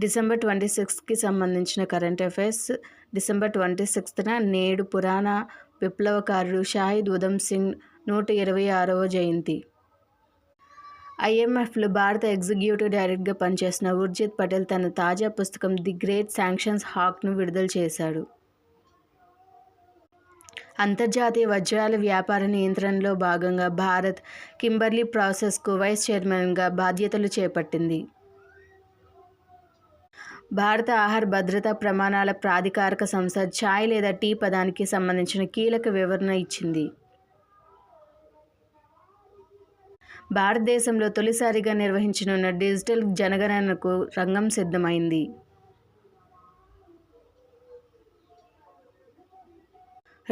December 26కి సంబంధించిన current affairs. December 26న నేడు పురాణ విప్లవకారుడు షాహిద్ ఉధమ్ సింగ్ 126వ జయంతి. IMFలో భారత ఎగ్జిక్యూటివ్ డైరెక్టర్గా పనిచేస్తున్న ఉర్జిత్ పటేల్ తన తాజా పుస్తకం ది గ్రేట్ శాంక్షన్స్ హాక్ను విడుదల చేశాడు. అంతర్జాతీయ వజ్రాల వ్యాపార నియంత్రణలో భాగంగా భారత్ కింబర్లీ ప్రాసెస్కు వైస్ చైర్మన్గా బాధ్యతలు చేపట్టింది. భారత ఆహార భద్రతా ప్రమాణాల ప్రాధికారక సంస్థ చాయ్ లేదా టీ పదానికి సంబంధించిన కీలక వివరణ ఇచ్చింది. భారతదేశంలో తొలిసారిగా నిర్వహించనున్న డిజిటల్ జనగణనకు రంగం సిద్ధమైంది.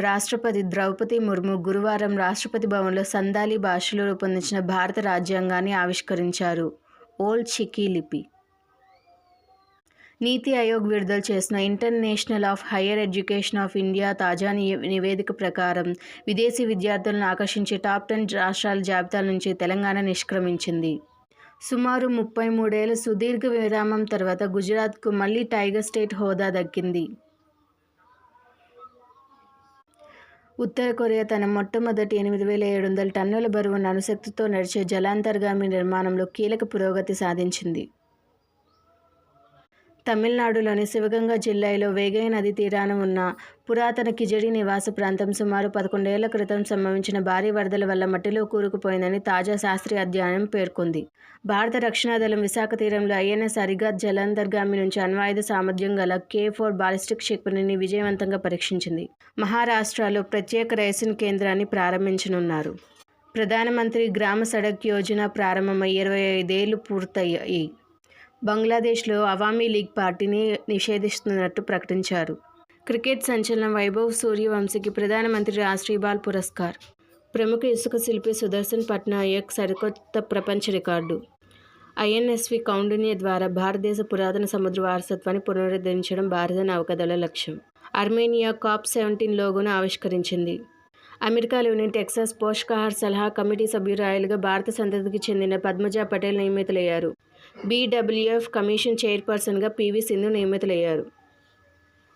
రాష్ట్రపతి ద్రౌపది ముర్ము గురువారం రాష్ట్రపతి భవన్లో సందాలీ భాషలో రూపొందించిన భారత రాజ్యాంగాన్ని ఆవిష్కరించారు. ఓల్డ్ చికీ లిపి. నీతి ఆయోగ్ విడుదల చేసిన international of higher education of India తాజా నివేదిక ప్రకారం విదేశీ విద్యార్థులను ఆకర్షించే టాప్ 10 రాష్ట్రాల జాబితా నుంచి తెలంగాణ నిష్క్రమించింది. సుమారు 33 ఏళ్ల సుదీర్ఘ విరామం తర్వాత గుజరాత్కు మళ్లీ టైగర్ స్టేట్ హోదా దక్కింది. ఉత్తర కొరియా తన మొట్టమొదటి 8,700 టన్నుల బరువున్న అణుశక్తితో నడిచే జలాంతర్గామి నిర్మాణంలో కీలక పురోగతి సాధించింది. తమిళనాడులోని శివగంగా జిల్లాలో వేగై నది తీరాన ఉన్న పురాతన కిజడి నివాస ప్రాంతం సుమారు 11 ఏళ్ల క్రితం సంభవించిన భారీ వరదల వల్ల మట్టిలో కూరుకుపోయిందని తాజా శాస్త్రీయ అధ్యయనం పేర్కొంది. భారత రక్షణ దళం విశాఖ తీరంలో INS అరిగత్ జలాంతర్గామి నుంచి అణ్వాయుధ సామర్థ్యం గల K4 బాలిస్టిక్ క్షిపణిని విజయవంతంగా పరీక్షించింది. మహారాష్ట్రలో ప్రత్యేక రైసిన్ కేంద్రాన్ని ప్రారంభించనున్నారు. ప్రధానమంత్రి గ్రామ సడక్ యోజన ప్రారంభమై 25 ఏళ్లు పూర్తయ్యాయి. బంగ్లాదేశ్లో అవామీ లీగ్ పార్టీని నిషేధిస్తున్నట్టు ప్రకటించారు. క్రికెట్ సంచలనం వైభవ్ సూర్యవంశీకి ప్రధానమంత్రి రాష్ట్రీయ బాల్ పురస్కార్. ప్రముఖ ఇసుక శిల్పి సుదర్శన్ పట్నాయక్ సరికొత్త ప్రపంచ రికార్డు. INSV కౌండిన్య ద్వారా భారతదేశ పురాతన సముద్ర వారసత్వాన్ని పునరుద్ధరించడం భారత నౌకాదళ లక్ష్యం. Armenia COP17 లోగోను ఆవిష్కరించింది. అమెరికాలోని టెక్సాస్ పోషకాహార సలహా కమిటీ సభ్యురాలిగా భారత సంతతికి చెందిన పద్మజా పటేల్ నియమితులయ్యారు. BWF కమిషన్ చైర్పర్సన్గా PV సింధు నియమితులయ్యారు.